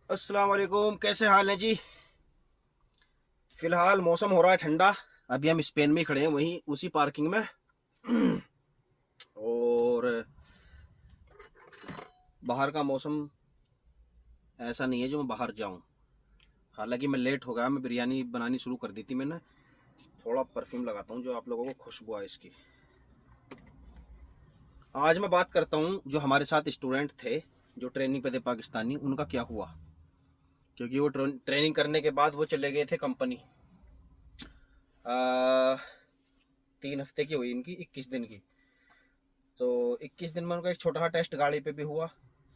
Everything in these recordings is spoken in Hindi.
अस्सलाम वालेकुम, कैसे हाल है जी। फिलहाल मौसम हो रहा है ठंडा। अभी हम स्पेन में ही खड़े हैं, वहीं उसी पार्किंग में। और बाहर का मौसम ऐसा नहीं है जो मैं बाहर जाऊं। हालांकि मैं लेट हो गया, मैं बिरयानी बनानी शुरू कर दी थी मैंने। थोड़ा परफ्यूम लगाता हूं जो आप लोगों को खुशबू आए इसकी। आज मैं बात करता हूं जो हमारे साथ स्टूडेंट थे, जो ट्रेनिंग पे थे पाकिस्तानी, उनका क्या हुआ। क्योंकि वो ट्रेनिंग करने के बाद वो चले गए थे कंपनी। 3 हफ्ते की हुई इनकी, 21 दिन की। तो 21 दिन में उनका एक छोटा सा टेस्ट गाड़ी पे भी हुआ,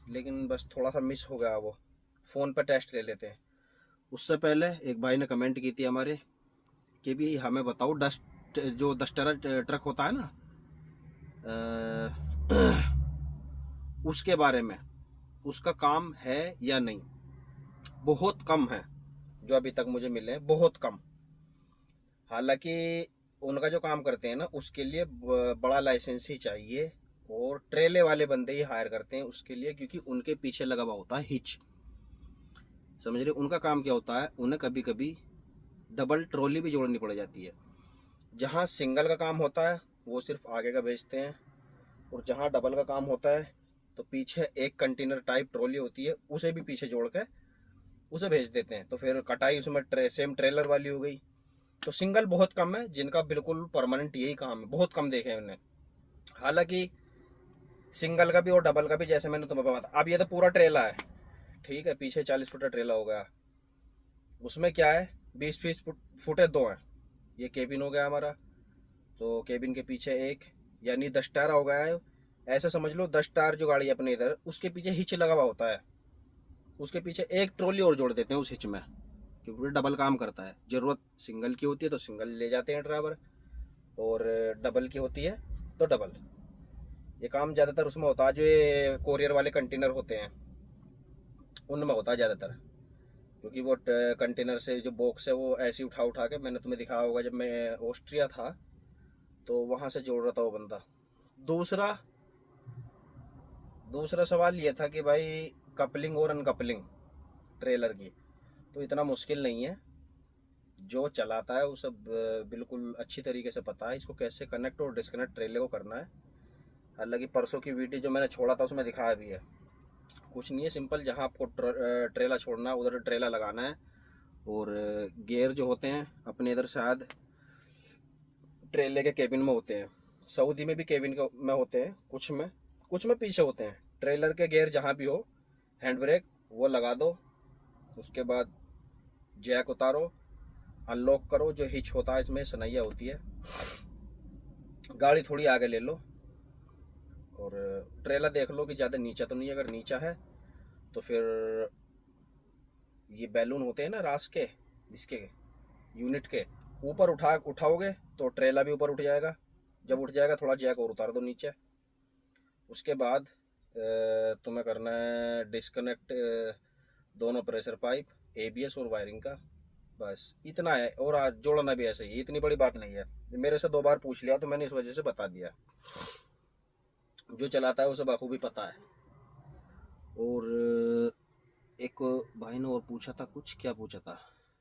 लेकिन बस थोड़ा सा मिस हो गया। वो फ़ोन पे टेस्ट ले लेते हैं। उससे पहले एक भाई ने कमेंट की थी हमारे कि भी हमें बताओ, डस्ट जो डस्टर ट्रक होता है ना, उसके बारे में, उसका काम है या नहीं। बहुत कम है जो अभी तक मुझे मिले हैं, बहुत कम। हालांकि उनका जो काम करते हैं ना, उसके लिए बड़ा लाइसेंस ही चाहिए। और ट्रेले वाले बंदे ही हायर करते हैं उसके लिए, क्योंकि उनके पीछे लगा हुआ होता है हिच। समझ रहे, उनका काम क्या होता है, उन्हें कभी कभी डबल ट्रॉली भी जोड़नी पड़ जाती है। जहाँ सिंगल का काम होता है वो सिर्फ आगे का भेजते हैं, और जहाँ डबल का काम होता है तो पीछे एक कंटेनर टाइप ट्रॉली होती है, उसे भी पीछे जोड़ के उसे भेज देते हैं। तो फिर कटाई उसमें सेम ट्रेलर वाली हो गई। तो सिंगल बहुत कम है जिनका बिल्कुल परमानेंट यही काम है, बहुत कम देखे हैं उन्हें। हालांकि सिंगल का भी और डबल का भी, जैसे मैंने तुम्हें बताया, अब ये तो पूरा ट्रेला है, ठीक है, पीछे 40 फुट का ट्रेला हो गया। उसमें क्या है, 20 फुटे दो हैं। ये केबिन हो गया हमारा, तो केबिन के पीछे एक, यानी 10 टायर हो गया है। ऐसा समझ लो 10 टायर जो गाड़ी अपने इधर, उसके पीछे हिच लगा हुआ होता है। उसके पीछे एक ट्रॉली और जोड़ देते हैं उस हिच में, क्योंकि डबल काम करता है। ज़रूरत सिंगल की होती है तो सिंगल ले जाते हैं ड्राइवर, और डबल की होती है तो डबल। ये काम ज़्यादातर उसमें होता है जो ये कोरियर वाले कंटेनर होते हैं, उनमें होता है ज़्यादातर। क्योंकि वो कंटेनर से जो बॉक्स है वो ऐसे ही उठा उठा के, मैंने तुम्हें दिखाया होगा जब मैं ऑस्ट्रिया था, तो वहाँ से जोड़ रहा था वो बंदा। दूसरा दूसरा सवाल ये था कि भाई, कपलिंग और अनकपलिंग ट्रेलर की तो इतना मुश्किल नहीं है। जो चलाता है उसे बिल्कुल अच्छी तरीके से पता है इसको कैसे कनेक्ट और डिस्कनेक्ट ट्रेले को करना है। हालांकि परसों की वीडियो जो मैंने छोड़ा था उसमें दिखाया भी है। कुछ नहीं है, सिंपल, जहाँ आपको ट्रेला छोड़ना है उधर ट्रेला लगाना है। और गियर जो होते हैं अपने इधर शायद ट्रेले के केबिन में होते हैं। सऊदी में भी केबिन में होते हैं, कुछ में पीछे होते हैं। ट्रेलर के गियर जहाँ भी हो, हैंड ब्रेक वो लगा दो। उसके बाद जैक उतारो, अनलॉक करो। जो हिच होता है इसमें सनैया होती है, गाड़ी थोड़ी आगे ले लो, और ट्रेलर देख लो कि ज़्यादा नीचा तो नहीं है। अगर नीचा है तो फिर ये बैलून होते हैं ना रास के, इसके यूनिट के ऊपर उठाओगे तो ट्रेला भी ऊपर उठ जाएगा। जब उठ जाएगा थोड़ा जैक और उतार दो नीचे। उसके बाद तुम्हें करना है डिस्कनेक्ट दोनों प्रेशर पाइप, एबीएस और वायरिंग का। बस इतना है, और आज जोड़ना भी ऐसे ही, इतनी बड़ी बात नहीं है। मेरे से 2 बार पूछ लिया तो मैंने इस वजह से बता दिया। जो चलाता है उसे बखूबी पता है। और एक भाई ने और पूछा था, कुछ क्या पूछा था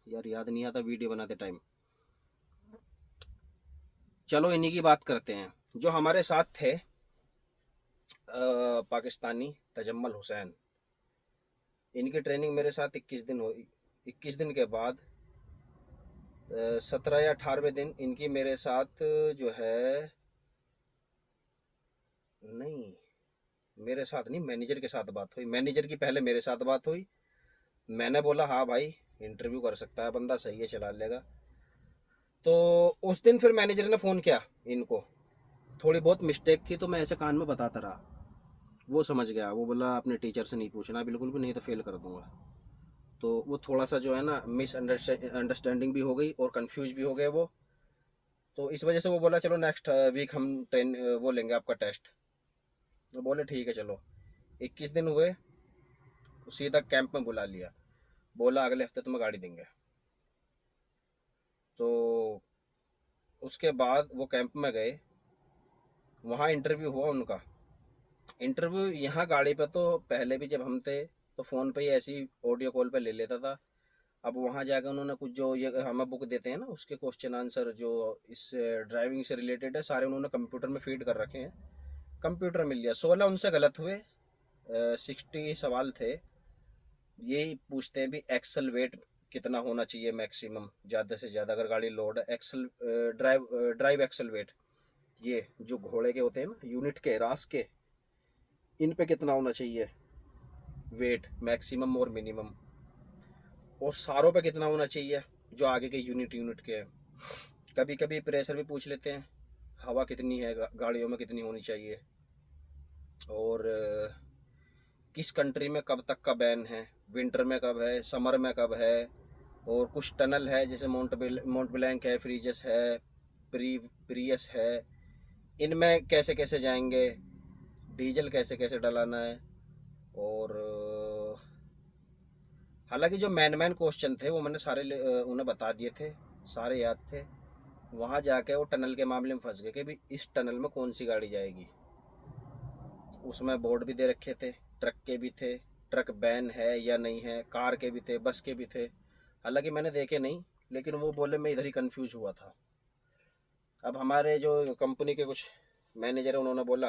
यार, याद नहीं आता वीडियो बनाते टाइम। चलो इन्हीं की बात करते हैं जो हमारे साथ थे। पाकिस्तानी तजम्मल हुसैन, इनकी ट्रेनिंग मेरे साथ 21 दिन हुई। 21 दिन के बाद 17 या 18वें दिन इनकी मेरे साथ जो है, नहीं, मेरे साथ नहीं, मैनेजर के साथ बात हुई। मैनेजर की पहले मेरे साथ बात हुई। मैंने बोला हाँ भाई, इंटरव्यू कर सकता है बंदा, सही है, चला लेगा। तो उस दिन फिर मैनेजर ने फ़ोन किया इनको। थोड़ी बहुत मिस्टेक थी तो मैं ऐसे कान में बताता रहा। वो समझ गया, वो बोला अपने टीचर से नहीं पूछना बिल्कुल भी, नहीं तो फेल कर दूंगा। तो वो थोड़ा सा जो है ना, मिस अंडरस्टैंडिंग भी हो गई और कंफ्यूज भी हो गए वो। तो इस वजह से वो बोला चलो नेक्स्ट वीक हम वो लेंगे आपका टेस्ट। तो बोले ठीक है चलो। 21 दिन हुए, सीधा कैंप में बुला लिया। बोला अगले हफ्ते तुम्हें गाड़ी देंगे। तो उसके बाद वो कैंप में गए, वहाँ इंटरव्यू हुआ उनका। इंटरव्यू यहाँ गाड़ी पे तो पहले भी जब हम थे तो फ़ोन पे ही ऐसी ऑडियो कॉल पे ले लेता था। अब वहाँ जाकर उन्होंने कुछ जो ये हमें बुक देते हैं ना, उसके क्वेश्चन आंसर जो इस ड्राइविंग से रिलेटेड है, सारे उन्होंने कंप्यूटर में फीड कर रखे हैं। कंप्यूटर मिल गया। 16 उनसे गलत हुए, 60 सवाल थे। यही पूछते हैं भी एक्सल वेट कितना होना चाहिए मैक्सिमम, ज़्यादा से ज़्यादा अगर गाड़ी लोड है। एक्सल ड्राइव एक्सल वेट, ये जो घोड़े के होते हैं ना, यूनिट के, रास के, इन पे कितना होना चाहिए वेट, मैक्सिमम और मिनिमम। और सारों पे कितना होना चाहिए, जो आगे के यूनिट यूनिट के हैं। कभी कभी प्रेशर भी पूछ लेते हैं, हवा कितनी है गाड़ियों में, कितनी होनी चाहिए। और किस कंट्री में कब तक का बैन है, विंटर में कब है, समर में कब है। और कुछ टनल है जैसे माउंट ब्लैंक है, फ्रीजस है, प्रियस है, इनमें कैसे कैसे जाएंगे, डीजल कैसे कैसे डलाना है। और हालांकि जो मैन क्वेश्चन थे वो मैंने सारे उन्हें बता दिए थे, सारे याद थे। वहाँ जाके वो टनल के मामले में फंस गए कि भाई इस टनल में कौन सी गाड़ी जाएगी। उसमें बोर्ड भी दे रखे थे, ट्रक के भी थे, ट्रक बैन है या नहीं है, कार के भी थे, बस के भी थे। हालांकि मैंने देखे नहीं, लेकिन वो बोले, मैं इधर ही कंफ्यूज हुआ था। अब हमारे जो कंपनी के कुछ मैनेजर है, उन्होंने बोला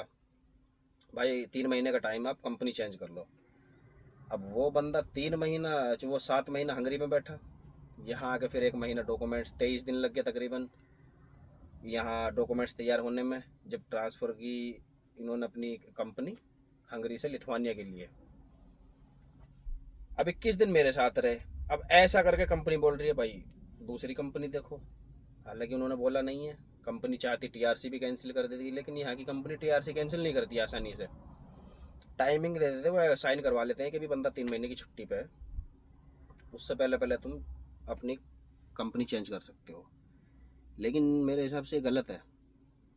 भाई 3 महीने का टाइम है, आप कंपनी चेंज कर लो। अब वो बंदा 3 महीना, वो 7 महीना हंगरी में बैठा, यहाँ आके फिर 1 महीना डॉक्यूमेंट्स, 23 दिन लग गया तकरीबन यहाँ डॉक्यूमेंट्स तैयार होने में, जब ट्रांसफ़र की इन्होंने अपनी कंपनी हंगरी से लिथुआनिया के लिए। अब 21 दिन मेरे साथ रहे। अब ऐसा करके कंपनी बोल रही है भाई दूसरी कंपनी देखो। हालांकि उन्होंने बोला नहीं है, कंपनी चाहती टीआरसी भी कैंसिल कर देती, लेकिन यहाँ की कंपनी टीआरसी कैंसिल नहीं करती आसानी से। टाइमिंग दे देते, वो साइन करवा लेते हैं कि भी बंदा 3 महीने की छुट्टी पे है, उससे पहले पहले तुम अपनी कंपनी चेंज कर सकते हो। लेकिन मेरे हिसाब से गलत है,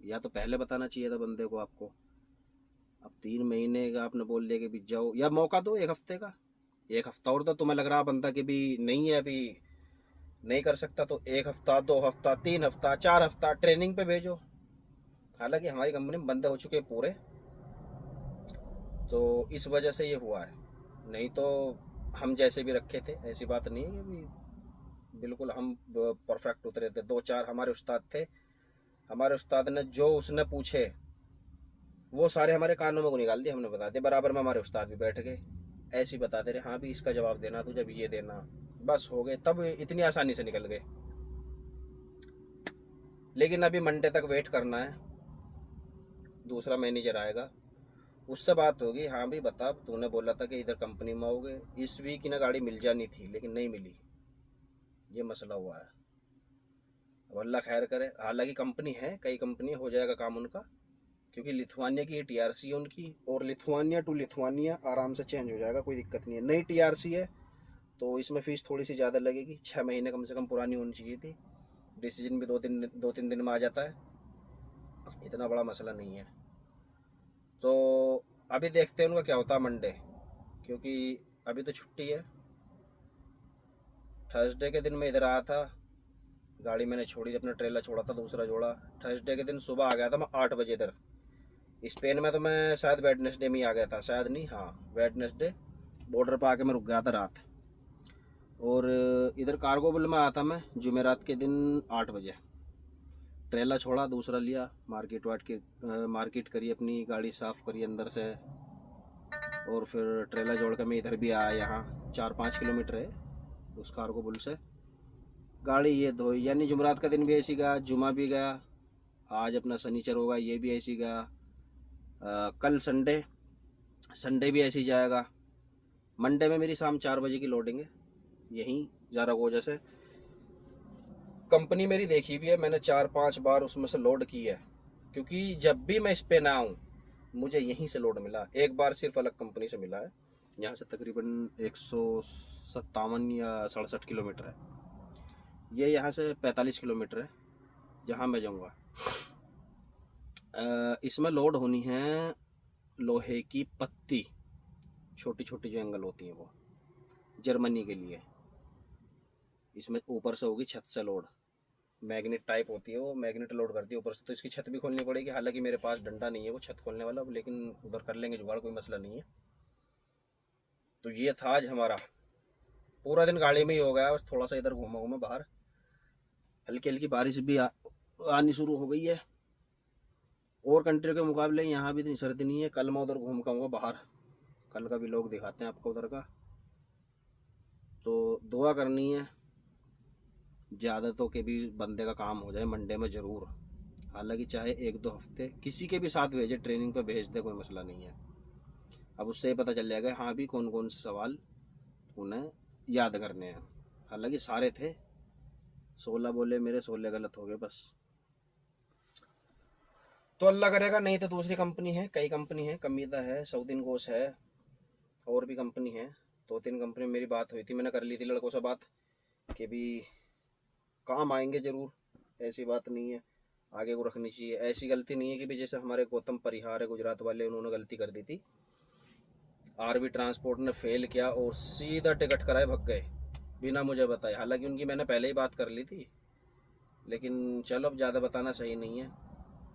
या तो पहले बताना चाहिए था बंदे को आपको। अब 3 महीने का आपने बोल दिया कि भी जाओ, या मौका दो 1 हफ्ते का। 1 हफ्ता और तो तुम्हें लग रहा बंदा कि भी नहीं है, अभी नहीं कर सकता, तो 1 हफ्ता, 2 हफ्ता, 3 हफ्ता, 4 हफ्ता ट्रेनिंग पे भेजो। हालांकि हमारी कंपनी में बंदे हो चुके हैं पूरे, तो इस वजह से ये हुआ है। नहीं तो हम जैसे भी रखे थे, ऐसी बात नहीं है कि भी बिल्कुल हम परफेक्ट उतरे थे। 2 4 हमारे उस्ताद थे, हमारे उस्ताद ने जो उसने पूछे वो सारे हमारे कानों में को निकाल दिए, हमने बता दिया। बराबर में हमारे उस्ताद भी बैठ गए, ऐसे ही बताते रहे, हाँ भी इसका जवाब देना, तो जब ये देना, बस हो गए। तब इतनी आसानी से निकल गए। लेकिन अभी मंडे तक वेट करना है, दूसरा मैनेजर आएगा, उससे बात होगी। हाँ भी बता, तूने बोला था कि इधर कंपनी में आओगे, इस वीक ना गाड़ी मिल जानी थी लेकिन नहीं मिली, ये मसला हुआ है। अब अल्लाह खैर करे। हालांकि कंपनी है, कई कंपनी हो जाएगा काम उनका, क्योंकि लिथुआनिया की टीआरसी है उनकी, और लिथुआनिया टू लिथुआनिया आराम से चेंज हो जाएगा, कोई दिक्कत नहीं है। नई टीआरसी है तो इसमें फ़ीस थोड़ी सी ज़्यादा लगेगी, 6 महीने कम से कम पुरानी होनी चाहिए थी। डिसीजन भी 2 3 दिन में आ जाता है, इतना बड़ा मसला नहीं है। तो अभी देखते हैं उनका क्या होता है मंडे, क्योंकि अभी तो छुट्टी है। थर्सडे के दिन मैं इधर आया था, गाड़ी मैंने छोड़ी थी, अपना ट्रेलर छोड़ा था दूसरा जोड़ा। थर्सडे के दिन सुबह आ गया था मैं 8 बजे इधर। स्पेन में तो मैं शायद वेडनेसडे में ही आ गया था, शायद नहीं, हाँ वेडनेसडे बॉर्डर पर आके मैं रुक गया था रात। और इधर कार्गोबल में आया था मैं जुमेरात के दिन 8 बजे। ट्रेला छोड़ा, दूसरा लिया, मार्केट करी, अपनी गाड़ी साफ़ करी अंदर से, और फिर ट्रेला जोड़ कर मैं इधर भी आया। यहाँ 4 5 किलोमीटर है उस कार्गोबल से। गाड़ी ये धोई, यानी जुमेरात का दिन भी ऐसी गया, जुमा भी गया, आज अपना शनिचर होगा ये भी ऐसी गया। कल संडे, संडे भी ऐसे ही जाएगा। मंडे में मेरी शाम 4 बजे की लोडिंग है यहीं जारागोजा से। कंपनी मेरी देखी भी है मैंने, 4 5 बार उसमें से लोड की है, क्योंकि जब भी मैं इस पे ना आऊँ मुझे यहीं से लोड मिला। एक बार सिर्फ अलग कंपनी से मिला है, यहाँ से तकरीबन 157 या 67 किलोमीटर है। ये यहाँ से 45 किलोमीटर है जहाँ मैं जाऊँगा। इसमें लोड होनी है लोहे की पत्ती, छोटी छोटी जो एंगल होती हैं वो, जर्मनी के लिए। इसमें ऊपर से होगी छत से लोड, मैग्नेट टाइप होती है वो, मैग्नेट लोड करती है ऊपर से, तो इसकी छत भी खोलनी पड़ेगी। हालांकि मेरे पास डंडा नहीं है वो छत खोलने वाला, लेकिन उधर कर लेंगे जुगाड़, कोई मसला नहीं है। तो ये था आज हमारा पूरा दिन गाड़ी में ही हो गया, बस थोड़ा सा इधर घूमा घूमा बाहर। हल्की हल्की बारिश भी आनी शुरू हो गई है। और कंट्री के मुकाबले यहाँ भी इतनी सर्दी नहीं है। कल मैं उधर घूम के आऊँगा बाहर, कल का भी लोग दिखाते हैं आपको उधर का। तो दुआ करनी है ज़्यादातों के भी बंदे का काम हो जाए मंडे में ज़रूर। हालांकि चाहे 1-2 हफ्ते किसी के भी साथ भेजे, ट्रेनिंग पे भेज दे, कोई मसला नहीं है। अब उससे ही पता चल जाएगा हाँ भी कौन कौन से सवाल उन्हें याद करने हैं। हालांकि सारे थे, 16 बोले मेरे, 16 गलत हो गए बस। तो अल्लाह करेगा, नहीं तो दूसरी कंपनी है, कई कंपनी है, कमीदा है, साउदिन कोस है, और भी कंपनी है। 2-3 कंपनी मेरी बात हुई थी, मैंने कर ली थी लड़कों से बात कि भी काम आएंगे ज़रूर, ऐसी बात नहीं है, आगे को रखनी चाहिए। ऐसी गलती नहीं है कि भी जैसे हमारे गौतम परिहार है गुजरात वाले, उन्होंने गलती कर दी थी। आरवी ट्रांसपोर्ट ने फेल किया और सीधा टिकट कराए भग गए बिना मुझे बताए। हालांकि उनकी मैंने पहले ही बात कर ली थी, लेकिन चलो अब ज़्यादा बताना सही नहीं है।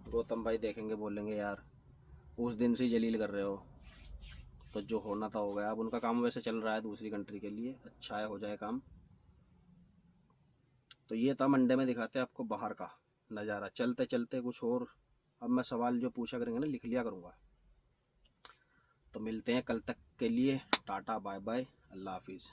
गौतम भाई देखेंगे, बोलेंगे यार उस दिन से ही जलील कर रहे हो। तो जो होना था हो गया। अब उनका काम वैसे चल रहा है दूसरी कंट्री के लिए, अच्छा है, हो जाए काम। तो ये था मंडे में दिखाते हैं आपको बाहर का नज़ारा। चलते चलते कुछ और अब मैं सवाल जो पूछा करेंगे ना लिख लिया करूँगा। तो मिलते हैं कल तक के लिए, टाटा बाय बाय, अल्लाह हाफिज़।